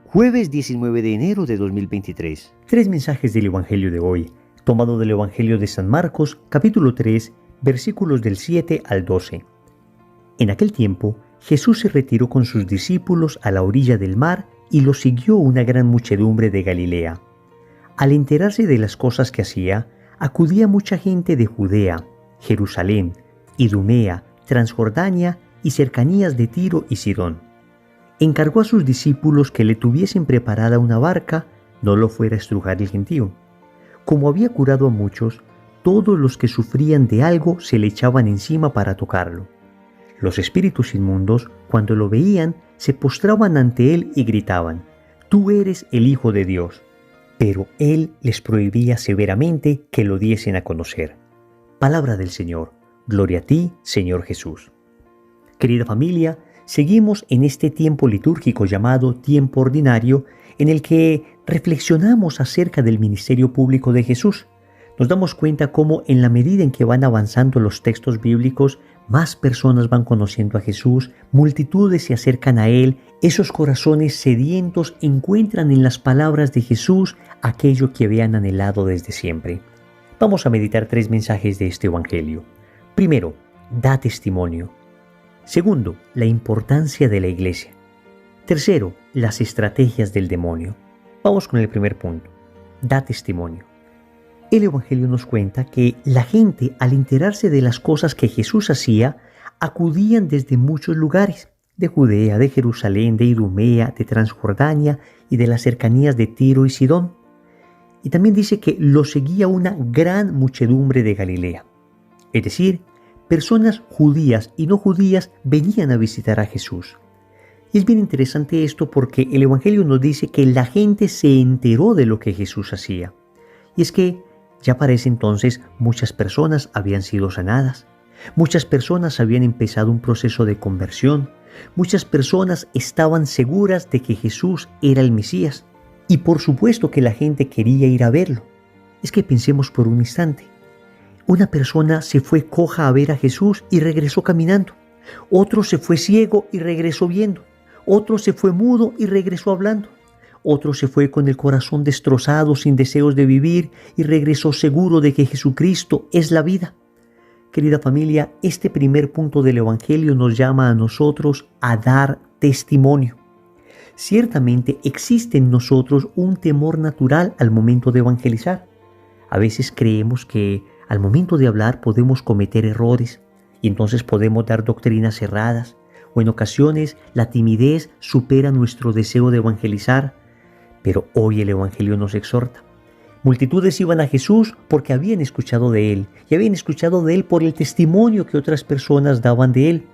Jueves 19 de enero de 2023. Tres mensajes del Evangelio de hoy, tomado del Evangelio de San Marcos, capítulo 3, versículos del 7 al 12. En aquel tiempo, Jesús se retiró con sus discípulos a la orilla del mar y lo siguió una gran muchedumbre de Galilea. Al enterarse de las cosas que hacía, acudía mucha gente de Judea, Jerusalén, Idumea, Transjordania y cercanías de Tiro y Sidón. Encargó a sus discípulos que le tuviesen preparada una barca, no lo fuera a estrujar el gentío. Como había curado a muchos, todos los que sufrían de algo se le echaban encima para tocarlo. Los espíritus inmundos, cuando lo veían, se postraban ante él y gritaban: «Tú eres el Hijo de Dios». Pero él les prohibía severamente que lo diesen a conocer. Palabra del Señor. Gloria a ti, Señor Jesús. Querida familia, seguimos en este tiempo litúrgico llamado tiempo ordinario, en el que reflexionamos acerca del ministerio público de Jesús. Nos damos cuenta cómo en la medida en que van avanzando los textos bíblicos, más personas van conociendo a Jesús, multitudes se acercan a Él, esos corazones sedientos encuentran en las palabras de Jesús aquello que habían anhelado desde siempre. Vamos a meditar tres mensajes de este Evangelio. Primero, da testimonio. Segundo, la importancia de la iglesia. Tercero, las estrategias del demonio. Vamos con el primer punto. Da testimonio. El Evangelio nos cuenta que la gente, al enterarse de las cosas que Jesús hacía, acudían desde muchos lugares, de Judea, de Jerusalén, de Idumea, de Transjordania y de las cercanías de Tiro y Sidón. Y también dice que lo seguía una gran muchedumbre de Galilea. Es decir, personas judías y no judías venían a visitar a Jesús. Y es bien interesante esto porque el Evangelio nos dice que la gente se enteró de lo que Jesús hacía. Y es que ya para ese entonces muchas personas habían sido sanadas. Muchas personas habían empezado un proceso de conversión. Muchas personas estaban seguras de que Jesús era el Mesías. Y por supuesto que la gente quería ir a verlo. Es que pensemos por un instante. Una persona se fue coja a ver a Jesús y regresó caminando. Otro se fue ciego y regresó viendo. Otro se fue mudo y regresó hablando. Otro se fue con el corazón destrozado, sin deseos de vivir, y regresó seguro de que Jesucristo es la vida. Querida familia, este primer punto del Evangelio nos llama a nosotros a dar testimonio. Ciertamente existe en nosotros un temor natural al momento de evangelizar. A veces creemos que al momento de hablar podemos cometer errores y entonces podemos dar doctrinas erradas, o en ocasiones la timidez supera nuestro deseo de evangelizar. Pero hoy el Evangelio nos exhorta. Multitudes iban a Jesús porque habían escuchado de Él, y habían escuchado de Él por el testimonio que otras personas daban de Él.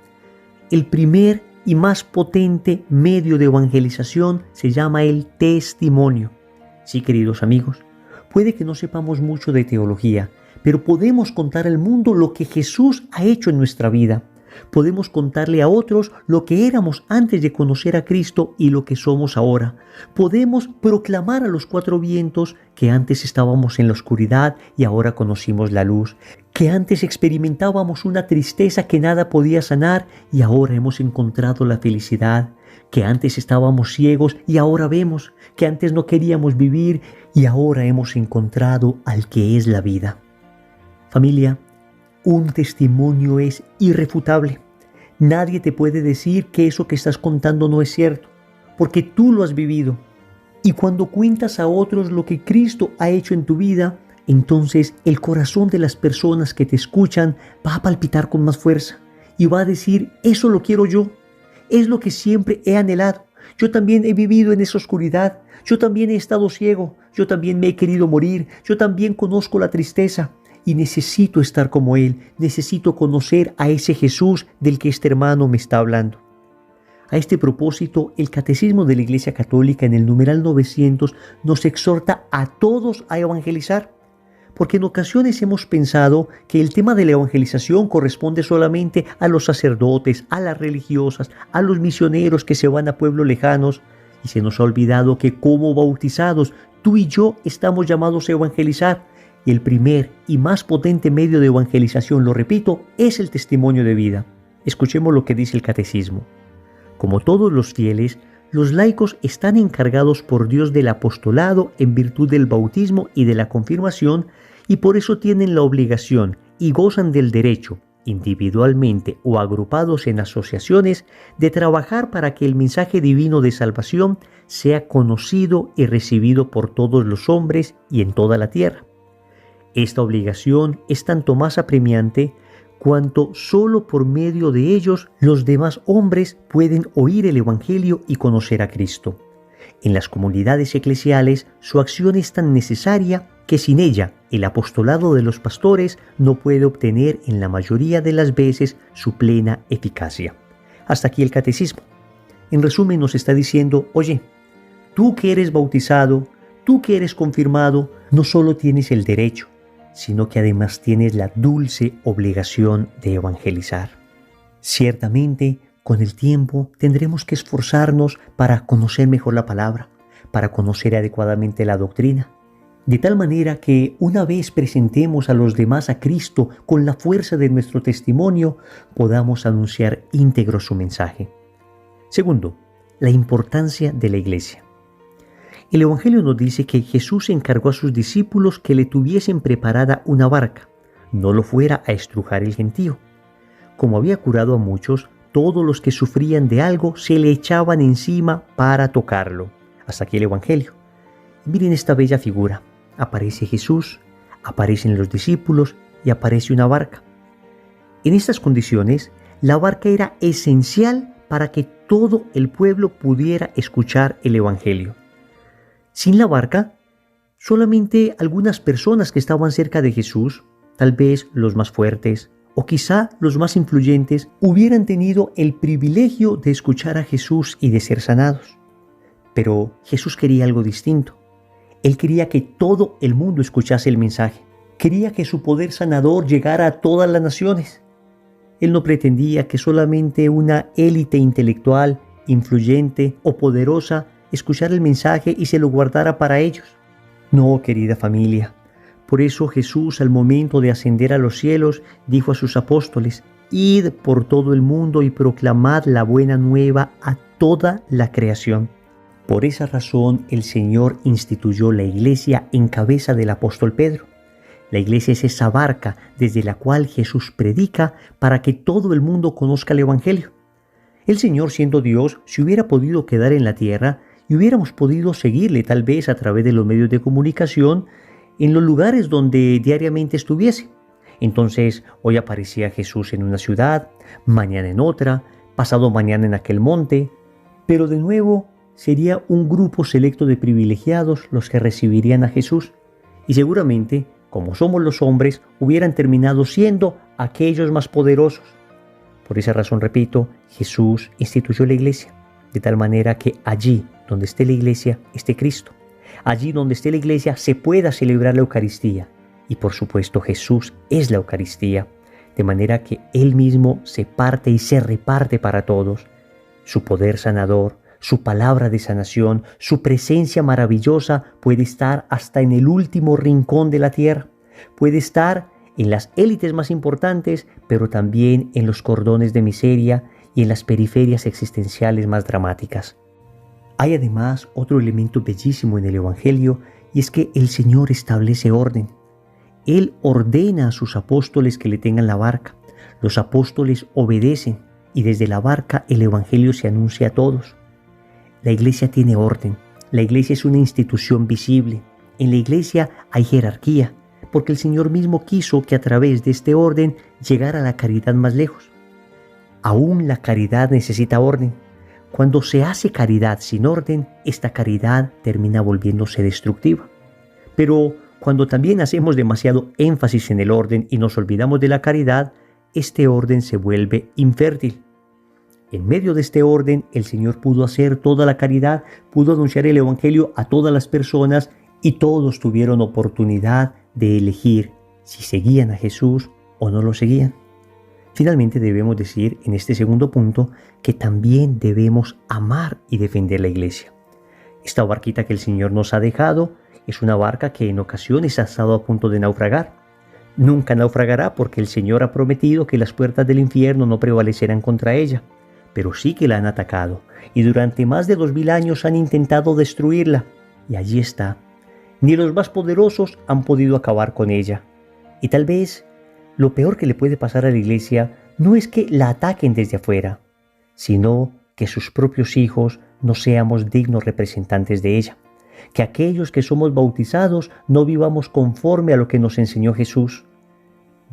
El primer y más potente medio de evangelización se llama el testimonio. Sí, queridos amigos, puede que no sepamos mucho de teología, pero podemos contar al mundo lo que Jesús ha hecho en nuestra vida. Podemos contarle a otros lo que éramos antes de conocer a Cristo y lo que somos ahora. Podemos proclamar a los cuatro vientos que antes estábamos en la oscuridad y ahora conocimos la luz, que antes experimentábamos una tristeza que nada podía sanar y ahora hemos encontrado la felicidad, que antes estábamos ciegos y ahora vemos, que antes no queríamos vivir y ahora hemos encontrado al que es la vida. Familia, un testimonio es irrefutable. Nadie te puede decir que eso que estás contando no es cierto, porque tú lo has vivido. Y cuando cuentas a otros lo que Cristo ha hecho en tu vida, entonces el corazón de las personas que te escuchan va a palpitar con más fuerza y va a decir: eso lo quiero yo, es lo que siempre he anhelado. Yo también he vivido en esa oscuridad, yo también he estado ciego, yo también me he querido morir, yo también conozco la tristeza. Y necesito estar como Él, necesito conocer a ese Jesús del que este hermano me está hablando. A este propósito, el Catecismo de la Iglesia Católica en el numeral 900 nos exhorta a todos a evangelizar, porque en ocasiones hemos pensado que el tema de la evangelización corresponde solamente a los sacerdotes, a las religiosas, a los misioneros que se van a pueblos lejanos, y se nos ha olvidado que como bautizados, tú y yo estamos llamados a evangelizar. Y el primer y más potente medio de evangelización, lo repito, es el testimonio de vida. Escuchemos lo que dice el Catecismo. Como todos los fieles, los laicos están encargados por Dios del apostolado en virtud del bautismo y de la confirmación, y por eso tienen la obligación y gozan del derecho, individualmente o agrupados en asociaciones, de trabajar para que el mensaje divino de salvación sea conocido y recibido por todos los hombres y en toda la tierra. Esta obligación es tanto más apremiante cuanto solo por medio de ellos los demás hombres pueden oír el Evangelio y conocer a Cristo. En las comunidades eclesiales su acción es tan necesaria que sin ella el apostolado de los pastores no puede obtener en la mayoría de las veces su plena eficacia. Hasta aquí el catecismo. En resumen nos está diciendo, oye, tú que eres bautizado, tú que eres confirmado, no solo tienes el derecho, sino que además tienes la dulce obligación de evangelizar. Ciertamente, con el tiempo tendremos que esforzarnos para conocer mejor la palabra, para conocer adecuadamente la doctrina, de tal manera que una vez presentemos a los demás a Cristo con la fuerza de nuestro testimonio, podamos anunciar íntegro su mensaje. Segundo, la importancia de la iglesia. El Evangelio nos dice que Jesús encargó a sus discípulos que le tuviesen preparada una barca, no lo fuera a estrujar el gentío. Como había curado a muchos, todos los que sufrían de algo se le echaban encima para tocarlo. Hasta aquí el Evangelio. Miren esta bella figura. Aparece Jesús, aparecen los discípulos y aparece una barca. En estas condiciones, la barca era esencial para que todo el pueblo pudiera escuchar el Evangelio. Sin la barca, solamente algunas personas que estaban cerca de Jesús, tal vez los más fuertes o quizá los más influyentes, hubieran tenido el privilegio de escuchar a Jesús y de ser sanados. Pero Jesús quería algo distinto. Él quería que todo el mundo escuchase el mensaje. Quería que su poder sanador llegara a todas las naciones. Él no pretendía que solamente una élite intelectual, influyente o poderosa escuchara el mensaje y se lo guardara para ellos. No, querida familia. Por eso Jesús, al momento de ascender a los cielos, dijo a sus apóstoles: «Id por todo el mundo y proclamad la buena nueva a toda la creación». Por esa razón el Señor instituyó la iglesia en cabeza del apóstol Pedro. La iglesia es esa barca desde la cual Jesús predica para que todo el mundo conozca el Evangelio. El Señor, siendo Dios, se hubiera podido quedar en la tierra y hubiéramos podido seguirle tal vez a través de los medios de comunicación en los lugares donde diariamente estuviese. Entonces, hoy aparecía Jesús en una ciudad, mañana en otra, pasado mañana en aquel monte, pero de nuevo sería un grupo selecto de privilegiados los que recibirían a Jesús, y seguramente, como somos los hombres, hubieran terminado siendo aquellos más poderosos. Por esa razón, repito, Jesús instituyó la iglesia, de tal manera que allí donde esté la iglesia, esté Cristo. Allí donde esté la iglesia se pueda celebrar la Eucaristía. Y por supuesto Jesús es la Eucaristía, de manera que Él mismo se parte y se reparte para todos. Su poder sanador, su palabra de sanación, su presencia maravillosa puede estar hasta en el último rincón de la tierra. Puede estar en las élites más importantes, pero también en los cordones de miseria y en las periferias existenciales más dramáticas. Hay además otro elemento bellísimo en el Evangelio, y es que el Señor establece orden. Él ordena a sus apóstoles que le tengan la barca. Los apóstoles obedecen y desde la barca el Evangelio se anuncia a todos. La iglesia tiene orden. La iglesia es una institución visible. En la iglesia hay jerarquía, porque el Señor mismo quiso que a través de este orden llegara la caridad más lejos. Aún la caridad necesita orden. Cuando se hace caridad sin orden, esta caridad termina volviéndose destructiva. Pero cuando también hacemos demasiado énfasis en el orden y nos olvidamos de la caridad, este orden se vuelve infértil. En medio de este orden, el Señor pudo hacer toda la caridad, pudo anunciar el Evangelio a todas las personas y todos tuvieron oportunidad de elegir si seguían a Jesús o no lo seguían. Finalmente debemos decir en este segundo punto que también debemos amar y defender la iglesia. Esta barquita que el Señor nos ha dejado es una barca que en ocasiones ha estado a punto de naufragar. Nunca naufragará porque el Señor ha prometido que las puertas del infierno no prevalecerán contra ella. pero sí que la han atacado, y durante más de 2000 años han intentado destruirla, y allí está. Ni los más poderosos han podido acabar con ella. Y tal vez lo peor que le puede pasar a la Iglesia no es que la ataquen desde afuera, sino que sus propios hijos no seamos dignos representantes de ella, que aquellos que somos bautizados no vivamos conforme a lo que nos enseñó Jesús.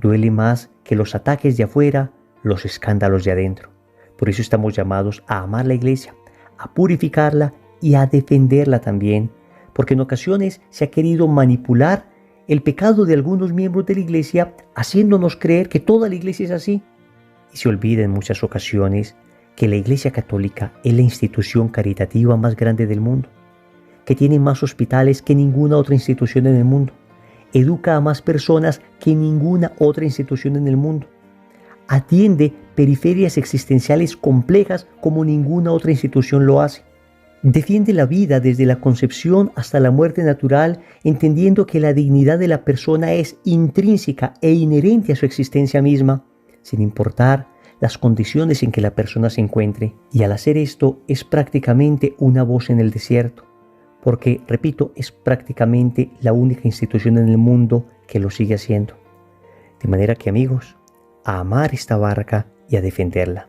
Duele más que los ataques de afuera, los escándalos de adentro. Por eso estamos llamados a amar la Iglesia, a purificarla y a defenderla también, porque en ocasiones se ha querido manipular el pecado de algunos miembros de la Iglesia, haciéndonos creer que toda la Iglesia es así. Y se olvida en muchas ocasiones que la Iglesia Católica es la institución caritativa más grande del mundo, que tiene más hospitales que ninguna otra institución en el mundo, educa a más personas que ninguna otra institución en el mundo, atiende periferias existenciales complejas como ninguna otra institución lo hace, defiende la vida desde la concepción hasta la muerte natural, entendiendo que la dignidad de la persona es intrínseca e inherente a su existencia misma, sin importar las condiciones en que la persona se encuentre. Y al hacer esto es prácticamente una voz en el desierto, porque, repito, es prácticamente la única institución en el mundo que lo sigue haciendo. De manera que, amigos, a amar esta barca y a defenderla.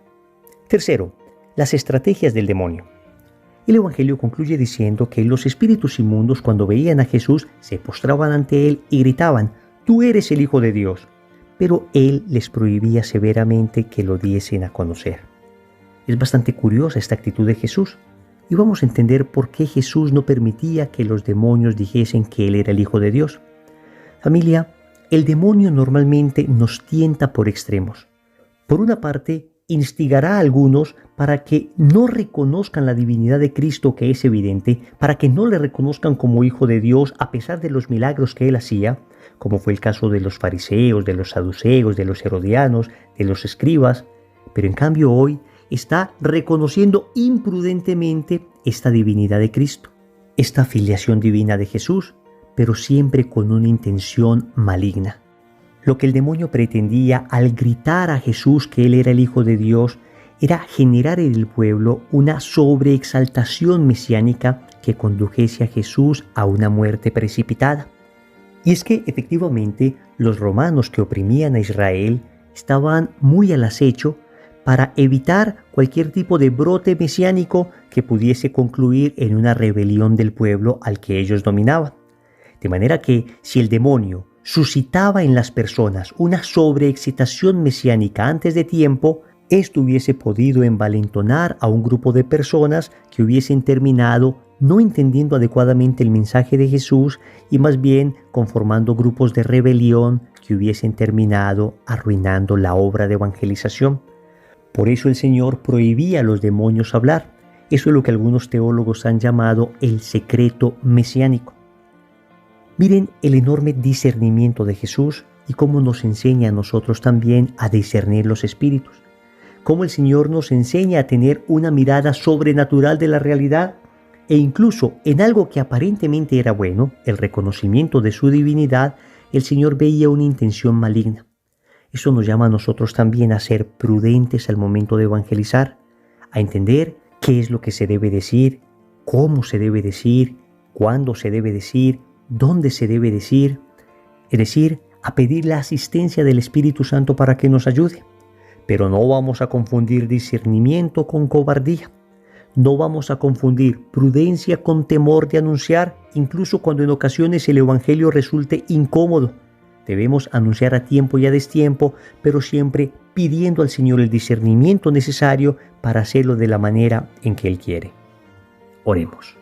Tercero, las estrategias del demonio. El Evangelio concluye diciendo que los espíritus inmundos, cuando veían a Jesús, se postraban ante él y gritaban: «Tú eres el Hijo de Dios». Pero él les prohibía severamente que lo diesen a conocer. Es bastante curiosa esta actitud de Jesús, y vamos a entender por qué Jesús no permitía que los demonios dijesen que él era el Hijo de Dios. Familia, el demonio normalmente nos tienta por extremos. Por una parte, instigará a algunos para que no reconozcan la divinidad de Cristo, que es evidente, para que no le reconozcan como Hijo de Dios a pesar de los milagros que él hacía, como fue el caso de los fariseos, de los saduceos, de los herodianos, de los escribas. Pero en cambio hoy está reconociendo imprudentemente esta divinidad de Cristo, esta filiación divina de Jesús, pero siempre con una intención maligna. Lo que el demonio pretendía al gritar a Jesús que él era el Hijo de Dios era generar en el pueblo una sobreexaltación mesiánica que condujese a Jesús a una muerte precipitada. Y es que efectivamente los romanos que oprimían a Israel estaban muy al acecho para evitar cualquier tipo de brote mesiánico que pudiese concluir en una rebelión del pueblo al que ellos dominaban. De manera que si el demonio suscitaba en las personas una sobreexcitación mesiánica antes de tiempo, esto hubiese podido envalentonar a un grupo de personas que hubiesen terminado no entendiendo adecuadamente el mensaje de Jesús y más bien conformando grupos de rebelión que hubiesen terminado arruinando la obra de evangelización. Por eso el Señor prohibía a los demonios hablar. Eso es lo que algunos teólogos han llamado el secreto mesiánico. Miren el enorme discernimiento de Jesús y cómo nos enseña a nosotros también a discernir los espíritus. Cómo el Señor nos enseña a tener una mirada sobrenatural de la realidad e incluso en algo que aparentemente era bueno, el reconocimiento de su divinidad, el Señor veía una intención maligna. Eso nos llama a nosotros también a ser prudentes al momento de evangelizar, a entender qué es lo que se debe decir, cómo se debe decir, cuándo se debe decir, dónde se debe decir, es decir, a pedir la asistencia del Espíritu Santo para que nos ayude. Pero no vamos a confundir discernimiento con cobardía. No vamos a confundir prudencia con temor de anunciar, incluso cuando en ocasiones el Evangelio resulte incómodo. Debemos anunciar a tiempo y a destiempo, pero siempre pidiendo al Señor el discernimiento necesario para hacerlo de la manera en que Él quiere. Oremos.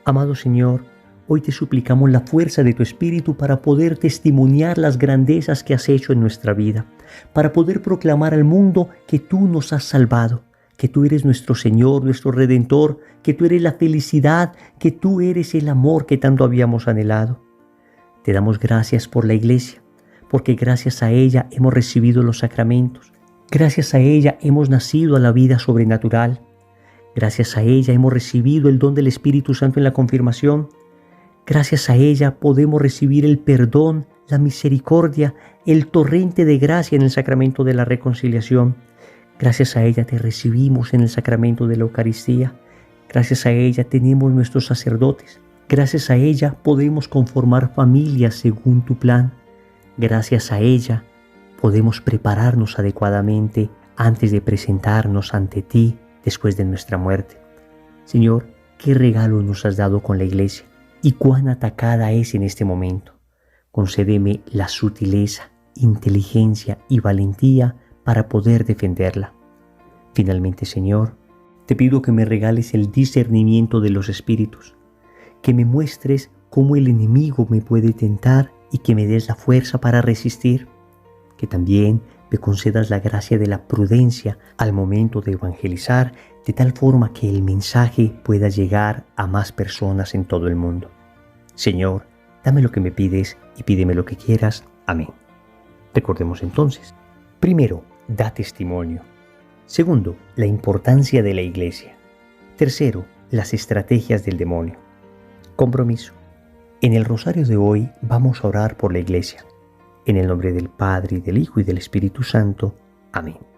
Amado Señor, hoy te suplicamos la fuerza de tu Espíritu para poder testimoniar las grandezas que has hecho en nuestra vida, para poder proclamar al mundo que tú nos has salvado, que tú eres nuestro Señor, nuestro Redentor, que tú eres la felicidad, que tú eres el amor que tanto habíamos anhelado. Te damos gracias por la Iglesia, porque gracias a ella hemos recibido los sacramentos, gracias a ella hemos nacido a la vida sobrenatural, gracias a ella hemos recibido el don del Espíritu Santo en la confirmación, gracias a ella podemos recibir el perdón, la misericordia, el torrente de gracia en el sacramento de la reconciliación. Gracias a ella te recibimos en el sacramento de la Eucaristía. Gracias a ella tenemos nuestros sacerdotes. Gracias a ella podemos conformar familias según tu plan. Gracias a ella podemos prepararnos adecuadamente antes de presentarnos ante ti después de nuestra muerte. Señor, qué regalo nos has dado con la Iglesia y cuán atacada es en este momento. Concédeme la sutileza, inteligencia y valentía para poder defenderla. Finalmente, Señor, te pido que me regales el discernimiento de los espíritus, que me muestres cómo el enemigo me puede tentar y que me des la fuerza para resistir, que también me concedas la gracia de la prudencia al momento de evangelizar, de tal forma que el mensaje pueda llegar a más personas en todo el mundo. Señor, dame lo que me pides y pídeme lo que quieras. Amén. Recordemos entonces. Primero, da testimonio. Segundo, la importancia de la Iglesia. Tercero, las estrategias del demonio. Compromiso. En el rosario de hoy vamos a orar por la Iglesia. En el nombre del Padre, y del Hijo y del Espíritu Santo. Amén.